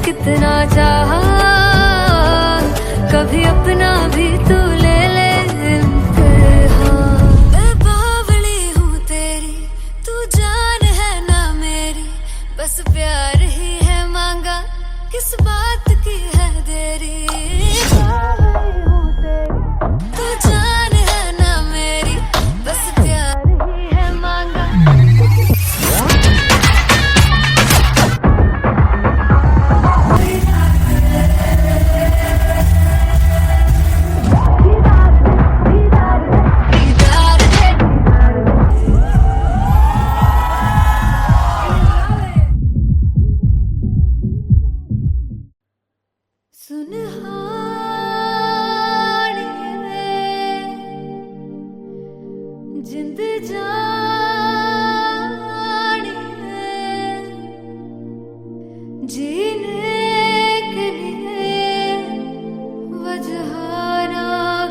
कितना चाहा, कभी अपना भी तू ले ले इम्तिहान। मैं बावली हूँ तेरी, तू जान है ना मेरी, बस प्यार ही है मांगा, किस बात की है देरी। बावली हूँ तेरी, तू जान है ना मेरी, बस प्यार ही है मांगा। सुनहानिए जिंद जानिए, जीने के लिए वजह ना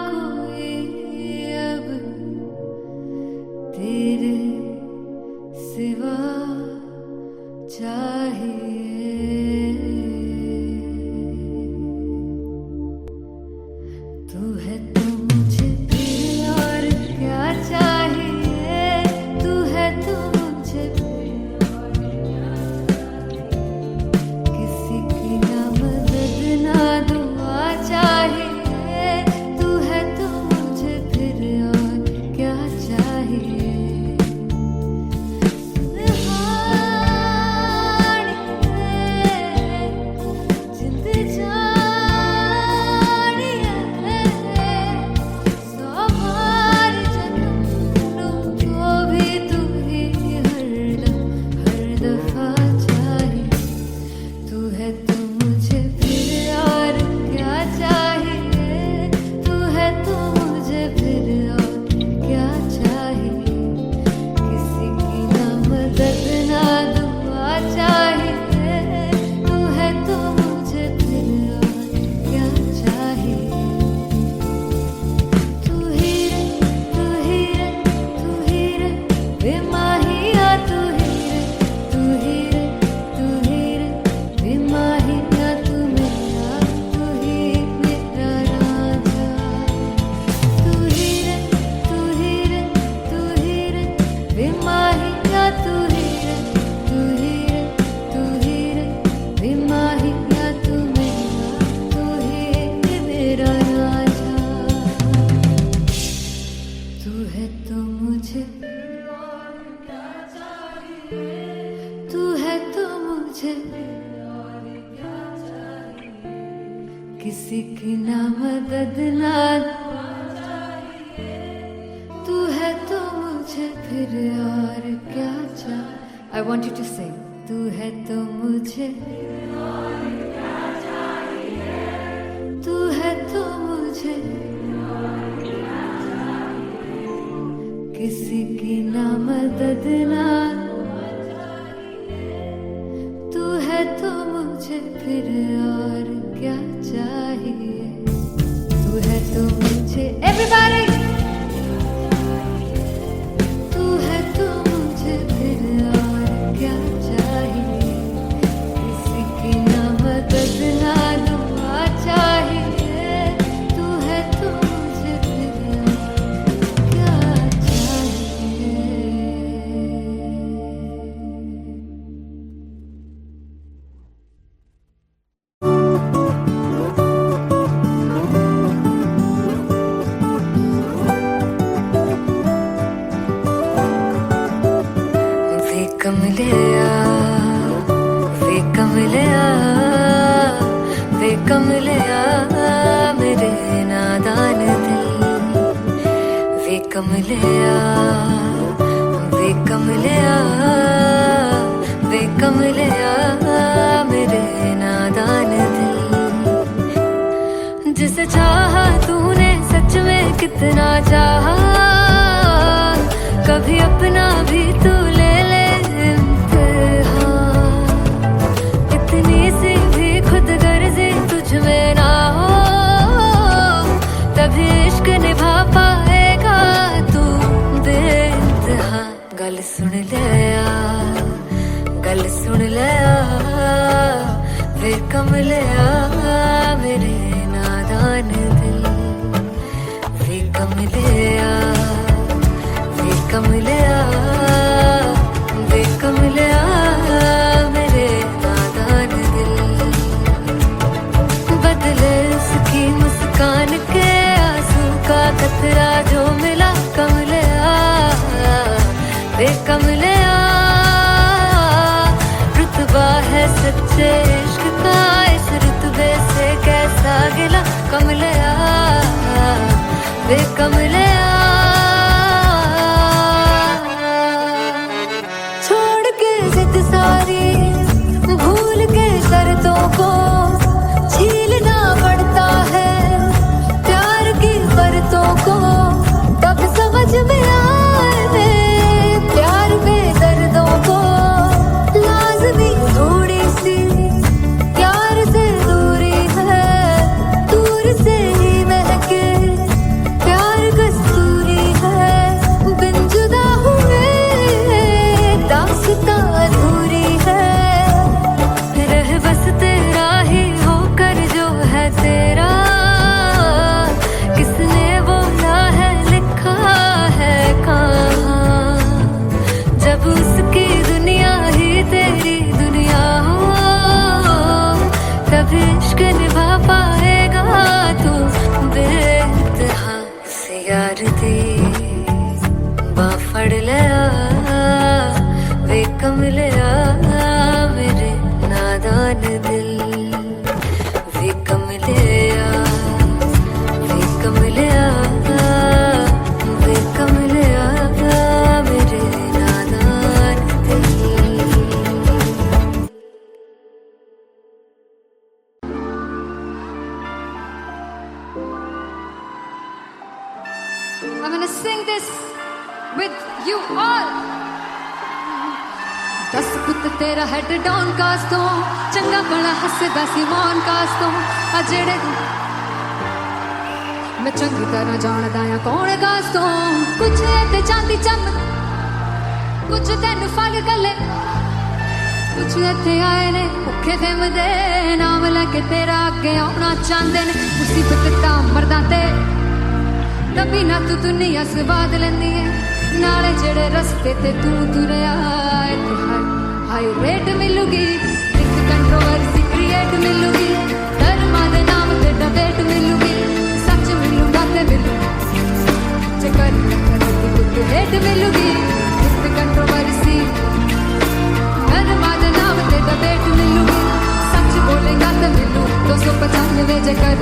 कोई अब तेरे सिवा चाहिए। तू है तो मुझे फिर और क्या चाहिए, तू है तो मुझे फिर और क्या चाहिए। किसी की ना मदद ना दुआ चाहिए, तू है तो मुझे फिर और क्या चाहिए। जिंद जानिए, सौ बार जन्म लूं तो भी तू ही हर दफा चाहिए। तू है तो मुझे फिर और क्या चाहिए, तू है तो मुझे फिर और क्या चाहिए। किसी की ना मदद ना दुआ चाहिए, तू है तो मुझे फिर और क्या चाहिए। तू ही रे, तू ही रे, तू ही रे बेमाहिया, तू ही रे, तू ही रे, तू ही रे बेमाहिया, तू मेरा, तू ही मेरा राजा। तू ही रे, तू ही रे, तू ही रे बेमाहिया, तू ही रे, तू ही रे, तू ही रे बेमाहिया, तू मेरा, तू ही मेरा राजा। तू है तो मुझे तू है तो मुझे किसी की ना मदद ना, तू है तो मुझे फिर और क्या चाहिए। I want you to sing. तू है तो मुझे, तू है तो मुझे किसी की ना मदद ना, तू है तो मुझे फिर और क्या चाहिए। तू है तो मुझे everybody, तू है तो मुझे फिर और क्या चाहिए। किसी की ना मदद ना दुआ चाहिए, तू है तो मुझे फिर और क्या चाहिए। वे कमलिया, वे कमलिया, वे कमलिया मेरे नादान दिल। वे कमलिया, वे कमलिया, वे कमलिया मेरे नादान दिल। जिसे चाहा तूने सच में कितना चाहा, कभी अपना भी तू ले ले इम्तिहान। इतनी सी भी खुद गर्जी तुझ में ना हो, तभी इश्क निभा पाएगा तू बेइंतहा। गल सुन ले आ, गल सुन ले आ, वे कमलिया मेरे नादान दिल, वे कमलिया, वे कमलिया, वे कमलिया मेरे नादान दिल। बदले उसकी मुस्कान के आंसू का कतरा जो मिला कमलिया, वे कमलिया। रुतबा है सच्चे इश्क का इस रुतबे से कैसा गिला कमलिया, वे कमलिया। छोड़ के जिद सारी भूल के शर्तों को झीलना पड़ता है प्यार की शर्तों को, तब समझ में आए प्यार में दर्दों को। लाज़मी थोड़ी सी प्यार से दूरी है, दूर से ही महके प्यार कस्तूरी है। बिन जुदा हुए दास्तां अधूरी है, रह बस तेरा ही होकर जो है तेरा, किसने बोला है लिखा है कहाँ। जब उसकी दुनिया ही तेरी दुनिया हो, तब इश्क निभा पाएगा तू बेइंतहा। से यार दी बांह फड़ लिया, वे कमलिया मेरे नादान दिल, वे कमलिया, वे कमलिया, वे कमलिया मेरे नादान दिल। I'm gonna sing this with you all. दस पुत तेरा हेड डाउन कास तो चंगा बड़ा हसदा सी मौन कास तो आ जेड़े मैं चंगी तरह जानदा आ कौन कास तो। कुछ ते चांदी चम कुछ तेन फल गले, कुछ इत्थे आए ने भुखे फिमदे नाम लैके तेरा अगे आउणा चाहंदे ने। मुसीबत तां मरदा ते तभी ना तू दुनिया स्वाद लेंदी है, नाले जेड़े रस्ते ते तू तुरया हाई रेट मिलूगी, एक कंट्रोवर्सी क्रिएट मिलूगी, धर्मा दे नाम ते डिबेट मिलूगी। सच मिलूगा ते मिलू चकर कुछ रेट मिलूगी, एक कंट्रोवर्सी धर्मा दे नाम ते डिबेट मिलूगी। सच बोलेगा ते मिलू 295 जकर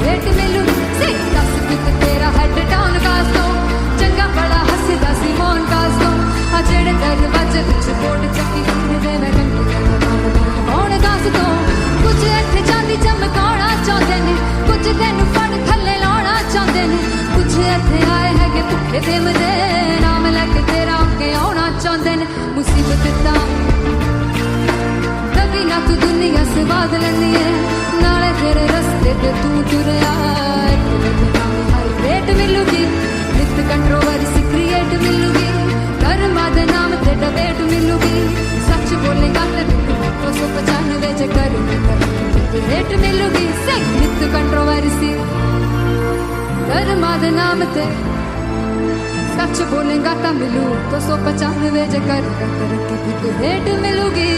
रेट मिलूगी। दस कुछ तेरा हेड डाउन कास तो चंगा बड़ा हसदा सी मौन कास तो आ जेड़े दरवाजे विच बोर्ड चक्की दे मैं कौन कास तो। कुछ इत्थे चांदी चमकाउणा चाहंदे ने, कुछ तैनू फड़ थल्ले लाउणा चाहंदे ने। कुछ इत्थे आए हैगे भुखे फिमदे नाम लैके तेरा अगे आउणा चाहंदे ने। मुसीबत तां तभी ना तू दुनिया स्वाद लैंदी है, नाले तेरे रस्ते ते तू तुरया रेट मिलूगी, नित कंट्रोवर्सी क्रिएट मिलूगी, धर्मा दे नाम ते डिबेट मिलूगी। सच बोलेगा ते मिलू 295 जकर रेट मिलूगी। नित कंट्रोवर्सी धर्मा दे नाम ते सच बोलेगा ता मिलू 295 जकर रेट मिलूगी।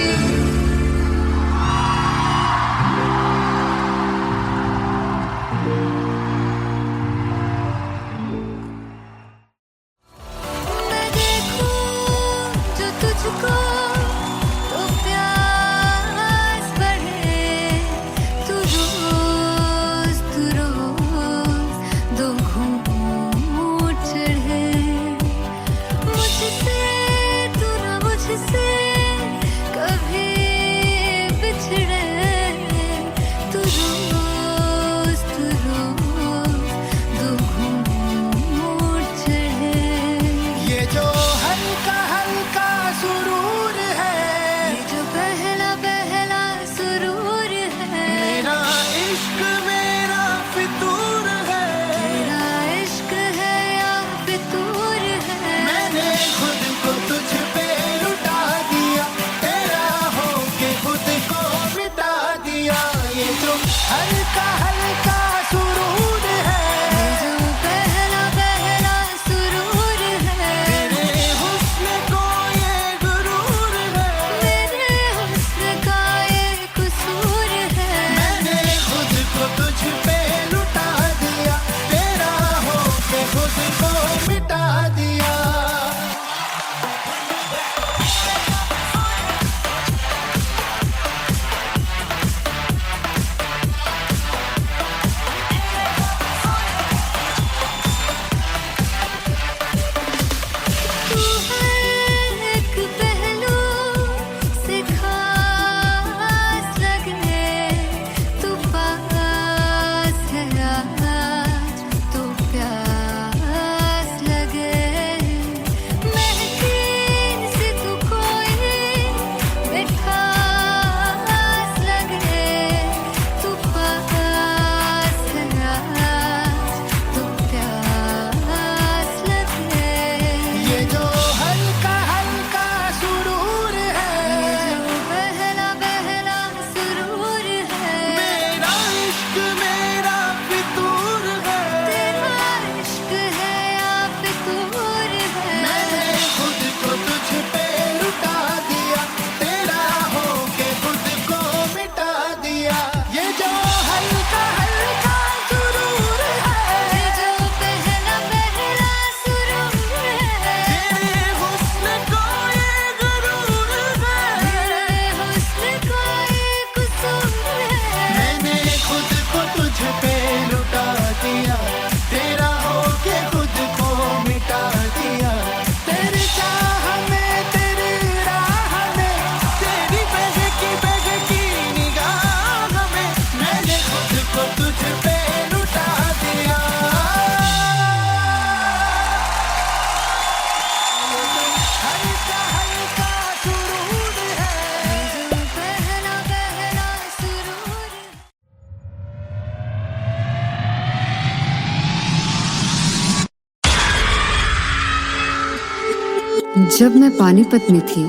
जब मैं पानीपत में थी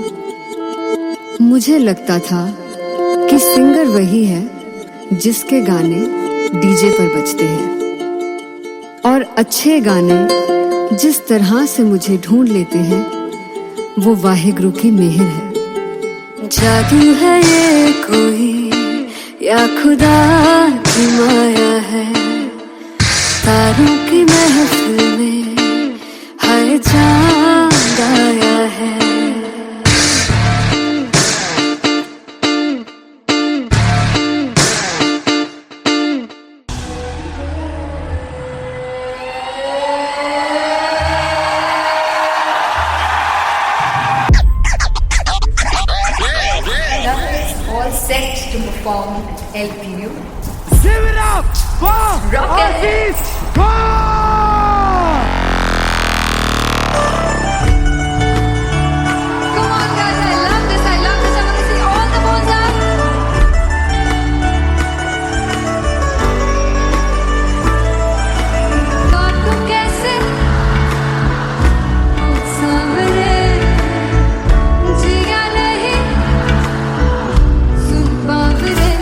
मुझे लगता था कि सिंगर वही है जिसके गाने डीजे पर बजते हैं और अच्छे गाने जिस तरह से मुझे ढूंढ लेते हैं वो वाहिगुरु की मेहर है। जादू है ये कोई या खुदा की माया है, तारों की महफिल में हर चांद आया है। All set to perform LPU. Give it up for Rocket. Come on, guys! I love this. I love this. I want to see all the balls up. काटू कैसे सामने जिया नहीं सुन पावरे।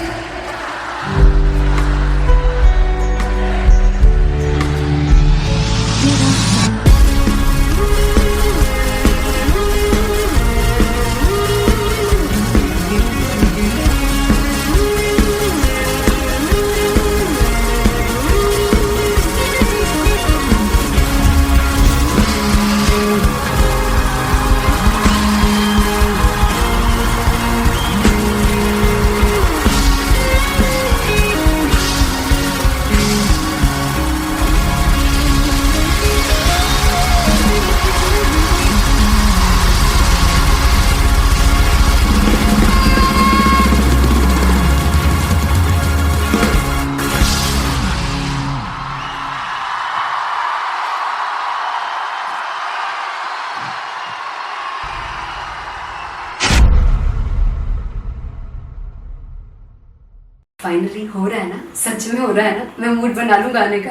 फाइनली हो रहा है ना, सच में हो रहा है ना। मैं मूड बना लूं गाने का।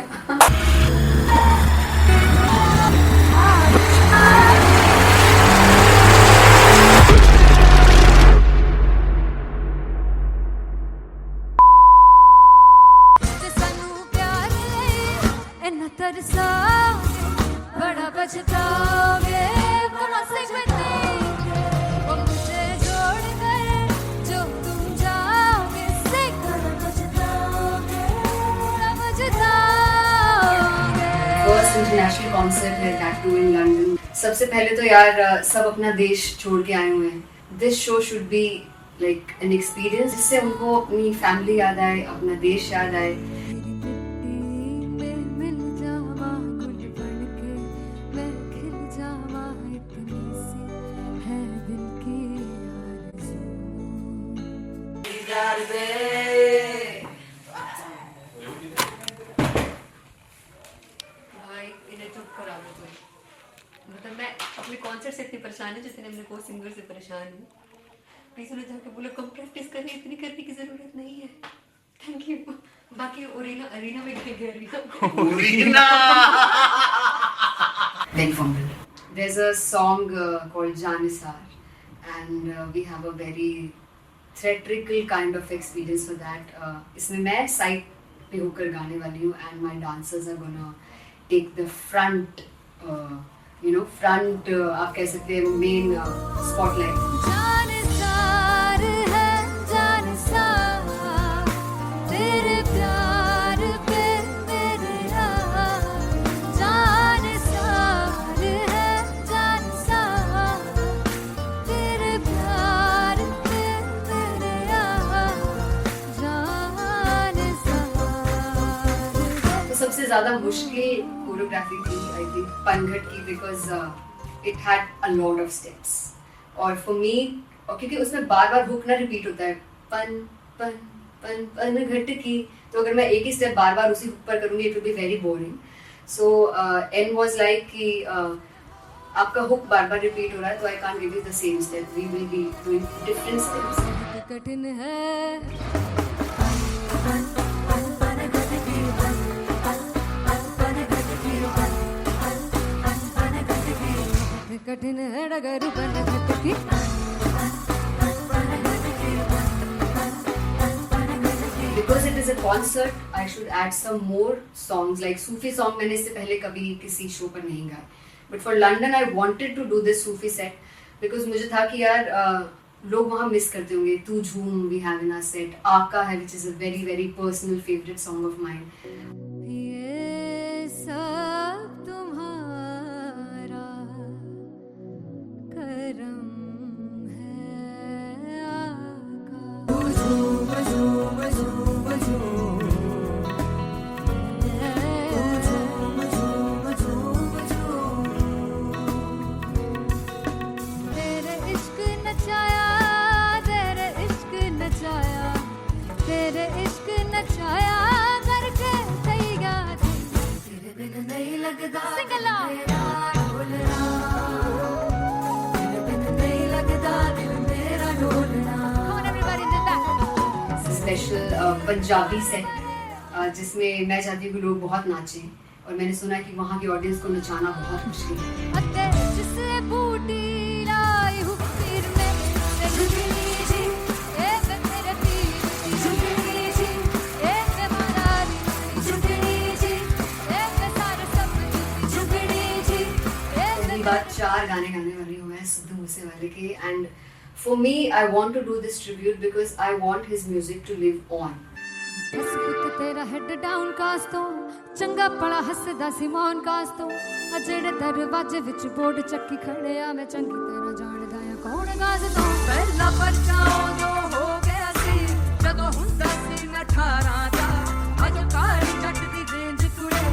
सानू प्यार ले इन्ना तरसाओगे, बड़ा पछताओगे। कौन से बतेंगे वो मुझे छोड़ कर जो तुम जाओगे, से बड़ा पछताओगे, बड़ा पछताओगे। फर्स्ट इंटरनेशनल कॉन्सर्ट है टैटू इन लंदन। सबसे पहले तो यार सब अपना देश छोड़ के आए हुए हैं। This show should be like an experience जिससे उनको अपनी फैमिली याद आए, अपना देश याद आए। मिल जावा गुल बनके, मैं खिल जावा, इतनी सी है दिल की आरज़ू। भाई इन्हें चुप करा दो कोई। मतलब मैं अपने कॉन्सर्ट से इतनी परेशान हूँ जितने अपने को सिंगर से परेशान हूँ। प्लीज उन्हें जाके बोलो कम प्रैक्टिस करनी, इतनी करने की जरूरत नहीं है। Thank you. बाकी अरीना में गए Very formal. There's a song called Janisar, and we have a very theatrical kind of experience for that. इसमें मैं साइड पे होकर गाने वाली हूँ, and my dancers are gonna take the front, front आप कह सकते हैं main spotlight. जानसार है जानसार, तेरे प्यार पे मेरे यार। जानसार है जानसार, तेरे प्यार पे मेरे यार। जानसार तो सबसे ज़्यादा मुश्किल कोरियोग्राफी थी आई थिंक पनघट की, because it had a lot of steps. और फॉर मी, और क्योंकि उसमें बार बार हुक ना रिपीट होता है, पन पन पन पन घट की, तो अगर मैं एक ही स्टेप बार बार उसी हुक पर करूँगी it will be very boring. So an was like कि आपका हुक बार बार रिपीट हो रहा है, तो I can't give you the same step, we will be doing different steps. कठिन है कठिन है डगर बन घटकी Because it is a concert, I should add some more songs. Like Sufi song मैंने इससे पहले कभी किसी शो पर नहीं गाए. But for London, I wanted to do this Sufi set because मुझे था कि यार लोग वहाँ मिस करते होंगे. तू झूम we have in our set. आका है which is a very very personal favorite song of mine. ये सब तुम्हारा करम है आका तेरे इश्क नचाया तेरे इश्क नचाया तेरे इश्क नचाया करके तैयार तेरे बिन नहीं लगता सिंगला ढोलना तेरे बिन नहीं लगता दिल मेरा ढोलना Come on everybody did that special Punjabi set जिसमें मैं चाहती हूँ कि लोग बहुत नाचें और मैंने सुना है कि वहाँ की ऑडियंस को नचाना बहुत मुश्किल है. अते जिससे बूटी लाई हूँ पीर में ते झुकनी जी ए वे मेरे पीर की झुकनी जी ए वे मनाली की झुकनी जी ए वे सारे सब की झुकनी जी ए पहली बार 4 गाने गाने वाली हूँ मैं सिद्धू मूसेवाले के. And for me I want to do this tribute because I want his music to live on. बस पुत तेरा हेड डाउन कास तो चंगा पड़ा हसदा सिमोन कास तो आ जेड़े दरवाजे विच बोर्ड चक्की खड़े आ मैं चंगी तरह जानदा आ कौन गास तो ਪਹਿਲਾ ਬੱਚਾ ਉਦੋਂ ਹੋ ਗਿਆ ਸੀ ਜਦੋਂ ਹੁੰਦਾ ਸੀ ਮੈਂ 18 ਦਾ ਅੱਜ ਕਾਲੀ ਜੱਟ ਦੀ ਰੇਂਜ ਕੁੜੇ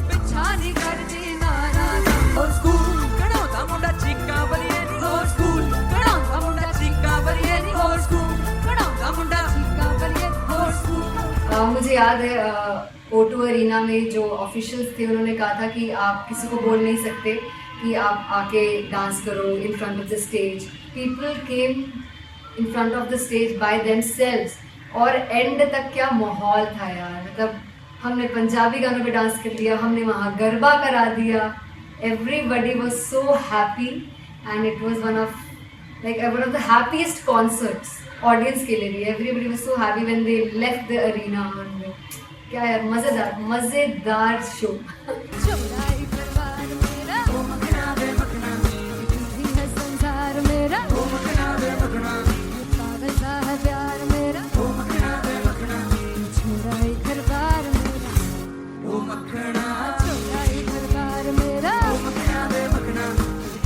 ਪਿੱਛਾ ਨਹੀਂ ਕਰਦੀ ਨਾਰਾ ਦਾ ਹੋਰ ਸਕੂਲ ਕਢਾਉਂਦਾ ਮੁੰਡਾ ਚੀਕਾਂ ਬਲੀਏ ਨੀ ਹੋਰ ਸਕੂਲ ਕਢਾਉਂਦਾ ਮੁੰਡਾ ਚੀਕਾਂ ਬਲੀਏ ਨੀ ਹੋਰ ਸਕੂਲ ਕਢਾਉਂਦਾ ਮੁੰਡਾ ਚੀਕਾਂ ਬਲੀਏ ਹੋਰ ਸਕੂਲ मुझे याद है O2 अरीना में जो ऑफिशियल्स थे उन्होंने कहा था कि आप किसी को बोल नहीं सकते कि आप आके डांस करो in front of the stage. People came in front of the stage by themselves और एंड तक क्या माहौल था यार. मतलब हमने पंजाबी गानों पे डांस कर लिया, हमने वहाँ गरबा करा दिया. Everybody was so happy and it was one of the happiest concerts audience के लिए भी. Everybody was so happy when they left the arena. क्या यार मजेदार शो. चौड़ाई परिवार मेरा ओ मखना वे मखना तू है संसार मेरा ओ मखना वे मखना पागल सा है प्यार मेरा ओ मखना वे मखना चौड़ाई परिवार मेरा ओ मखना चौड़ाई परिवार मेरा ओ मखना वे मखना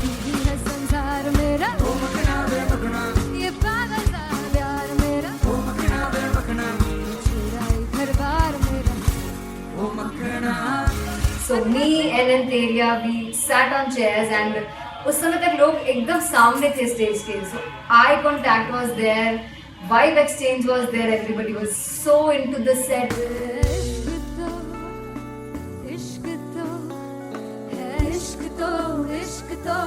तू है संसार मेरा ओ मखना वे मखना ये पागल सा है प्यार मेरा ओ मखना वे मखना चौड़ाई परिवार मेरा So me and Anteria, we sat on chairs and उस समय तक लोग एकदम सामने थे स्टेज के. So eye contact was there, vibe exchange was there, everybody was so into the set. इश्क तो है इश्क तो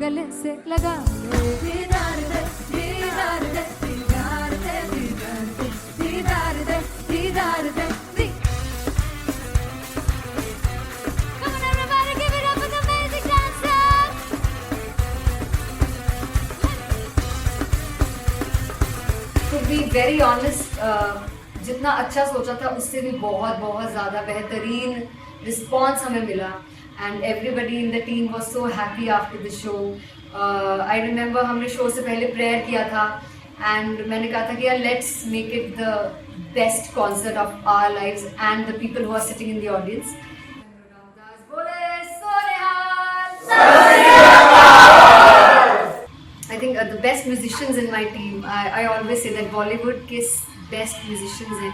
गले से लगा दीदार दे दीदार दे दीदार दे दीदार दे दीदार दे. Come on everybody, give it up for the amazing dancers. To be very honest, जितना अच्छा सोचा था उससे भी बहुत बहुत ज़्यादा बेहतरीन रिस्पॉन्स हमें मिला. And everybody in the team was so happy after the show. I remember हमने शो से पहले प्रेयर किया था एंड मैंने कहा था कि यार let's make it the best concert of our lives and the people who are sitting in the audience. I think the best musicians in my team, I always say that Bollywood के best musicians हैं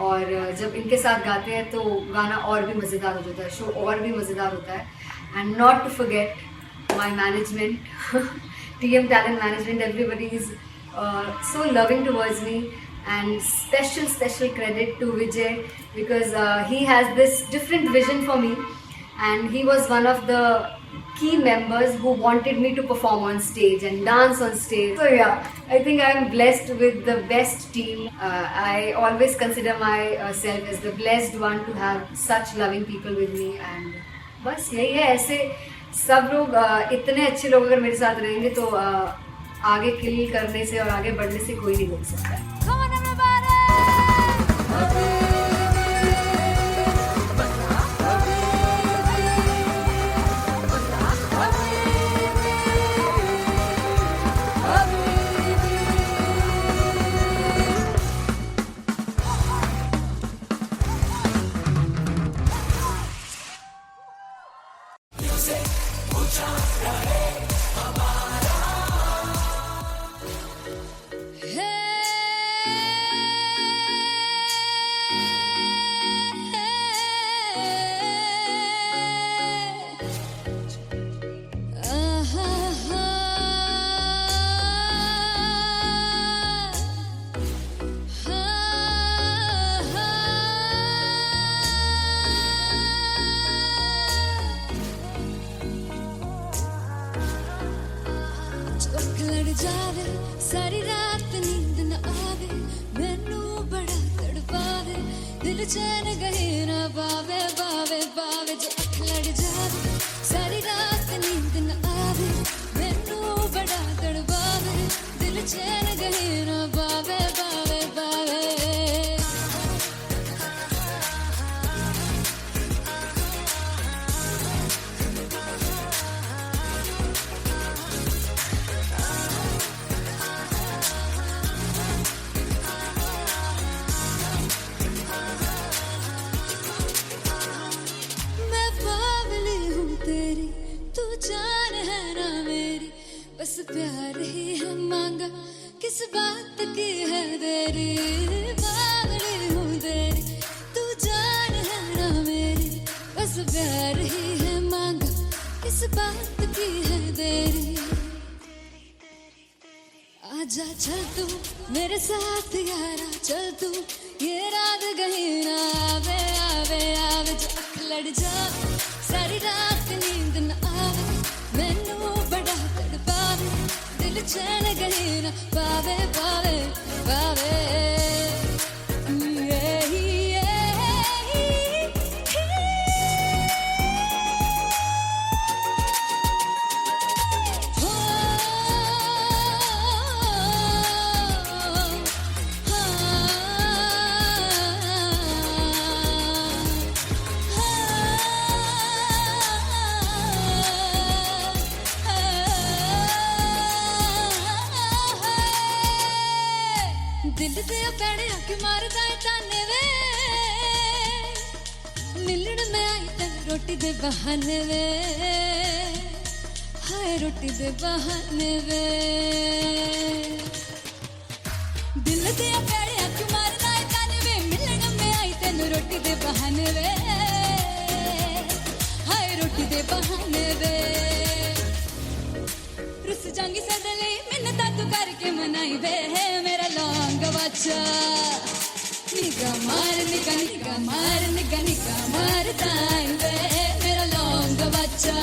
और जब इनके साथ गाते हैं तो गाना और भी मज़ेदार हो जाता है, शो और भी मज़ेदार होता है. And not to forget my management, TM Talent Management, everybody is so loving towards me. And special credit to Vijay because he has this different vision for me and he was one of the key members who wanted me to perform on stage and dance on stage. So yeah, I think I am blessed with the best team. I always consider myself as the blessed one to have such loving people with me and बस यही है. ऐसे सब लोग इतने अच्छे लोग अगर मेरे साथ रहेंगे तो आगे किल करने से और आगे बढ़ने से कोई नहीं रोक सकता है। Come on everybody! जावे सारी रात नींद न आवे मैनू बड़ा तड़पावे दिल चैन गहे ना पावे पावे पावे जो अख लड़ जावे सारी रात नींद न आवे मैनू बड़ा तड़पावे दिल चैन गहे ना पावे पावे पावे बस प्यार ही है मांगा किस बात की है देरी बावड़ी हूँ तेरी तू जान है ना मेरी बस प्यार ही है मांगा किस बात की है देरी आजा चल तू मेरे साथ यारा चल तू ये रात गही ना आवे आवे आवे जो अख लड़ जावे सारी रात नींद न आवे मैनू बड़ा तड़पावे दिल चैन गहे ना पावे पावे पावे दिल दे पैड़े आके मारदा है ताने वे मिलण मैं आई तन रोटी दे बहाने वे हाय रोटी दे बहाने वे दिल दे पैड़े आके मारदा है ताने वे मिलण मैं आई तन रोटी दे बहाने वे हाय रोटी दे बहाने वे रुस जांगी सदले मिन्नता तू करके मनाई वे मेरा लौंग बच्चा निगा मार दाई वे मेरा लौंग बच्चा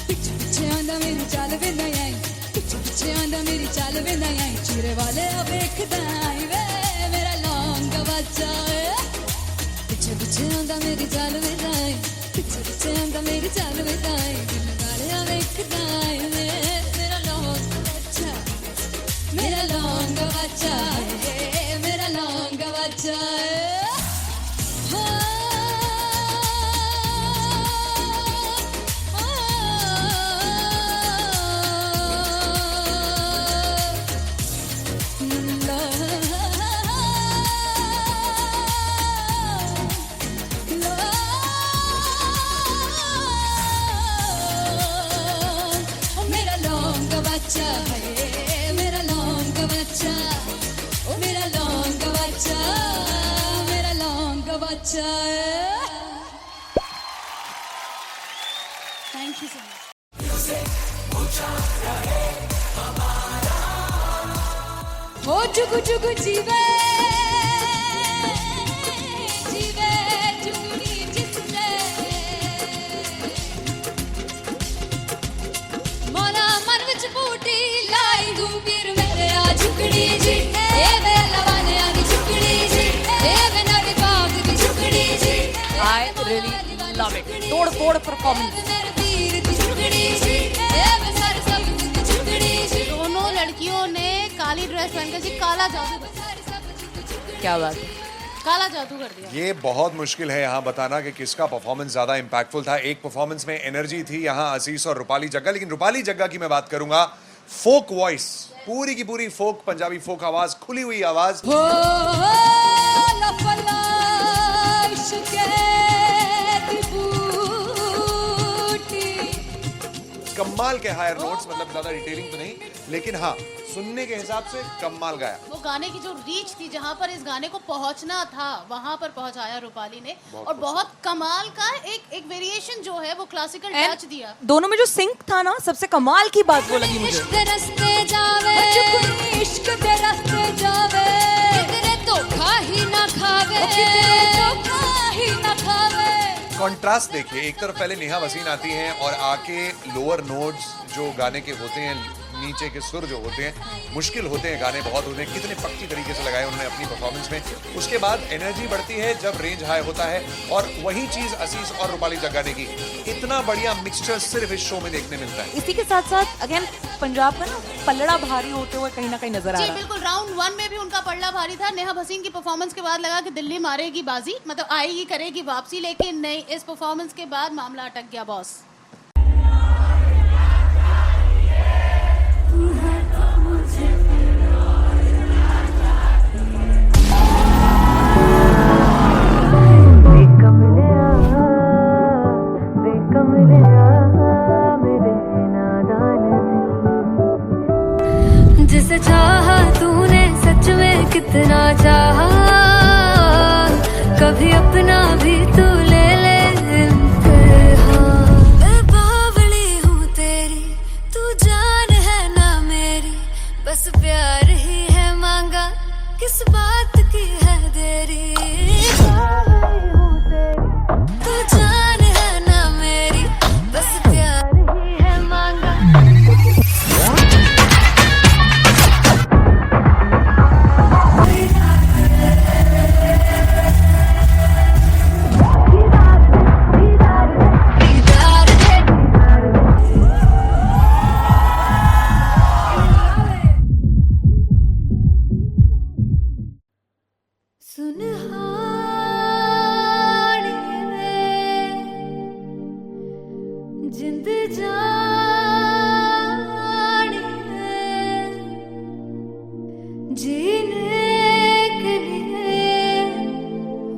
पीछे पीछे आंदा मेरी चाल वे नहीं आई पीछे पीछे आंदा मेरी चाल वे नहीं आई चूरे वाले वेखदा आई वे मेरा लौंग बच्चा पीछे पीछे आंदा मेरी चाल वे नहीं आई पीछे पीछे आंदा मेरी चाल वे नहीं आई दिल वाले वेखदा आई वे मेरा लौंग बच्चा मेरा लौंग बच्चा मेरा लौंग बच्चा मेरा लौंग बच्चा है मेरा लौंग बच्चा ओ मेरा लौंग बच्चा मेरा लौंग बच्चा थैंक यू सो मच ओ जुगु जुगु जीवे जीवे जुगनी जिसने मोला मन विच बूटी लाई गुबीर मेरे आ झुकड़ी जी ए वे लवाने आ दी झुकड़ी जी ए वे नवी बाग दी झुकड़ी जी I really love it. तोड़ फोड़ performance. टुकड़ी सी ए मैं सारी सब की टुकड़ी सी। दोनों लड़कियों ने काली ड्रेस पहनकर जी काला जादू क्या बात है। काला जादू कर दिया। ये बहुत मुश्किल है यहाँ बताना कि किसका परफॉर्मेंस ज्यादा इंपैक्टफुल था। एक परफॉर्मेंस में एनर्जी थी यहाँ असीस और रूपाली जग्गा, लेकिन रूपाली जग्गा की मैं बात करूंगा फोक वॉइस, पूरी की पूरी फोक, पंजाबी फोक आवाज, खुली हुई आवाज। हो लफला इश्क़ दी बूटी। कमाल के हायर नोट्स, मतलब ज्यादा डिटेलिंग तो नहीं, लेकिन हाँ सुनने के हिसाब से कमाल गाया। वो गाने की जो रीच थी, जहाँ पर इस गाने को पहुंचना था वहां पर पहुंचाया रूपाली ने, और बहुत कमाल का एक वेरिएशन जो है वो क्लासिकल टच दिया। दोनों में जो सिंक था ना, सबसे कमाल की बात वो लगी मुझे। इश्क़ दे रस्ते जावे, इश्क़ दे रस्ते जावे, किधरे धोखा ही ना खावे, किधरे धोखा ही ना खावे। कॉन्ट्रास्ट देखिए, एक तरफ पहले नेहा वसीम आती हैं और आके लोअर नोट्स जो गाने के होते हैं, नीचे के सुर जो होते हैं, मुश्किल होते हैं, गाने बहुत होते हैं, कितने पक्की तरीके से लगाए उन्होंने अपनी परफॉर्मेंस में। उसके बाद एनर्जी बढ़ती है जब रेंज हाई होता है, और वही चीज असीस और रूपाली जग्गा ने की। इतना बढ़िया मिक्सचर सिर्फ इस शो में देखने मिलता है। इसी के साथ साथ अगेन पंजाब का ना पलड़ा भारी होते हुए कहीं ना कहीं नजर आ जी रहा है। बिल्कुल, राउंड 1 में भी उनका पलड़ा भारी था। नेहा भसीन की परफॉर्मेंस के बाद लगा कि दिल्ली मारेगी बाजी, मतलब आएगी, करेगी वापसी, लेकिन नहीं, इस परफॉर्मेंस के बाद मामला अटक गया बॉस। जिसे चाहा तूने सच में कितना चाहा, कभी अपना भी तू ले ले इम्तिहान। मैं बावली हूँ तेरी, तू जान है ना मेरी, बस प्यार ही है मांगा, किस बात की है देरी। बावली हूँ तेरी, तू जान है ना मेरी, बस प्यार ही है मांगा। जिंद जाने जीने के लिए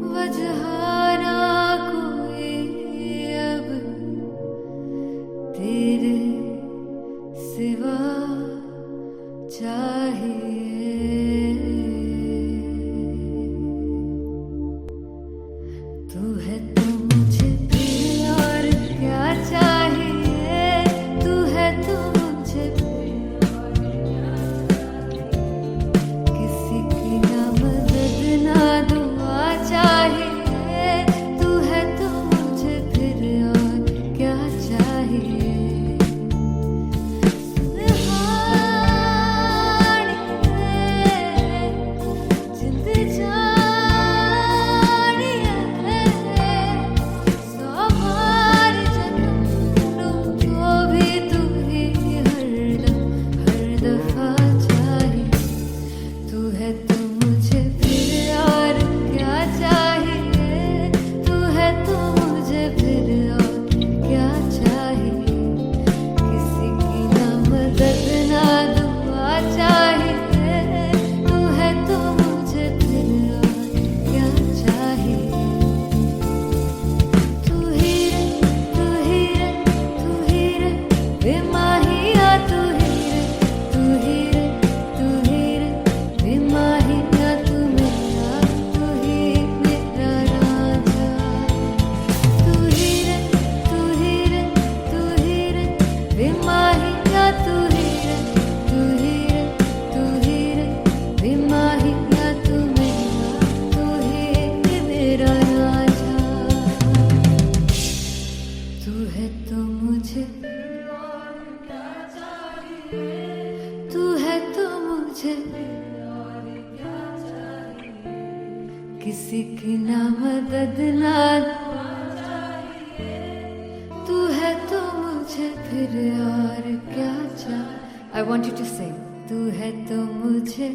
वजह ना कोई अब तेरे सिवा चाहिए। तू है तो मुझे फिर और क्या चाहिए, तू है तो मुझे फिर और क्या चाहिए। किसी की ना मदद ना दुआ चाहिए, तू है तो मुझे फिर और क्या चाहिए। जिंद जानिए सौ बार जन्म लूं तो भी तू ही हरदम हर दफा चाहिए। तू है तो मुझे फिर और क्या चाहिए, तू है तो मुझे फिर और क्या चाहिए। किसी की ना मदद ना दुआ चाहिए, तू है तो मुझे फिर और क्या चाहिए। तू ही रे, तू ही रे, तू ही रे बेमाहिया, तू ही रे, तू ही रे, तू ही रे बेमाहिया, तू मेरा, तू ही मेरा राजा। तू ही रे, तू ही रे, तू ही रे बेमाहिया, तू ही रे, तू ही रे, तू ही रे बेमाहिया, तू मेरा, तू ही मेरा राजा। तू है तो मुझे तू है तो मुझे किसी की ना मदद ना तू है तो मुझे फिर फिर और क्या चाह. I want you to sing. तू है तो मुझे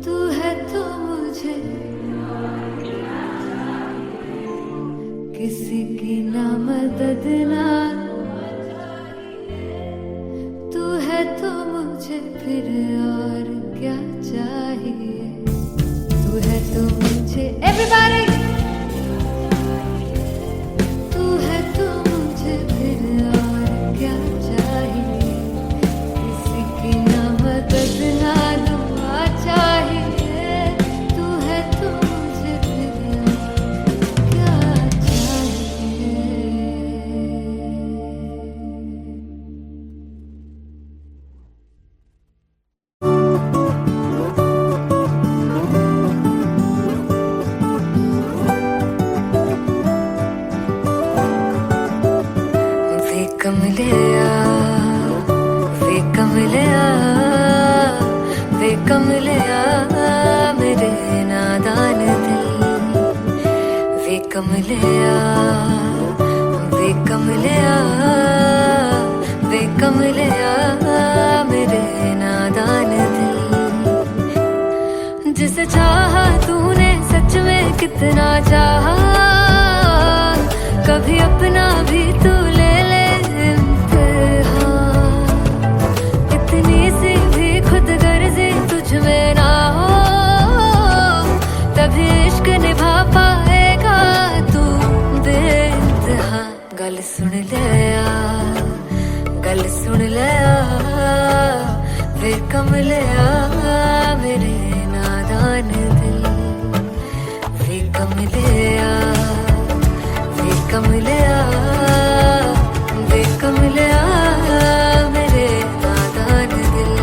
तू है तो मुझे किसी की ना मदद ना. तू है तो मुझे फिर और क्या चाहिए. तू है तो मुझे everybody. तू है तो मुझे फिर और क्या चाहिए. किसी की ना मदद ना दुआ चाहिए. तू है तो मुझे फिर और क्या चाहिए. वे कमलिया वे कमलिया वे कमलिया मेरे नादान दिल. वे कमलिया वे कमलिया वे कमलिया मेरे नादान दिल. जिसे चाहा तूने सच में कितना चाहा. कभी अपना भी तू ले ले इम्तिहान. इतनी सी भी खुद गर्जी तुझ में ना हो तभी इश्क निभा पाएगा तू बेइंतहा. गल सुन लिया गल सुन लिया वे कमलिया मेरे नादान दिल. वे कमलिया वे कमलिया वे कमलिया मेरे नादान दिल.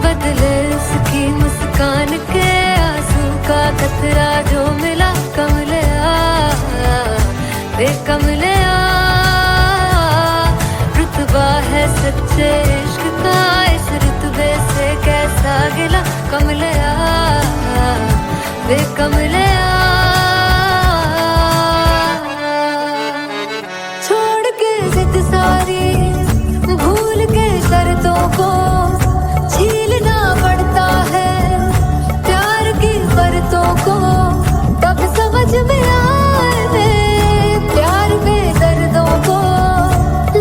बदले उसकी मुस्कान के आंसू का कतरा जो मिला कमलिया. वे कमलिया रुतबा है सच्चे इश्क का. इस रुतबे से कैसा गिला कमलिया. वे कमलिया छोड़ के जिद सारी भूल के शर्तों को झीलना पड़ता है प्यार की शर्तों को. तब समझ में आए प्यार में दर्दों को.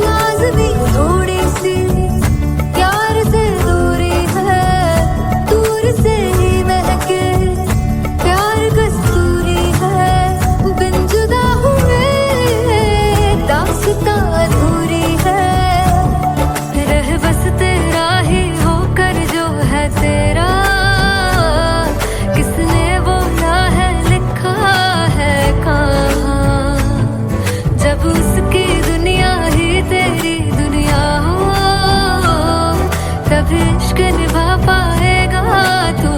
लाज़मी थोड़ी सी प्यार से दूरी है. दूर से ही महके प्यार कस्तूरी है. बिन जुदा हुए दास्तां अधूरी है. रह बस तेरा ही होकर जो है तेरा. किसने बोला है लिखा है कहाँ. जब उसकी दुनिया ही तेरी दुनिया हो तब इश्क निभा पाएगा तू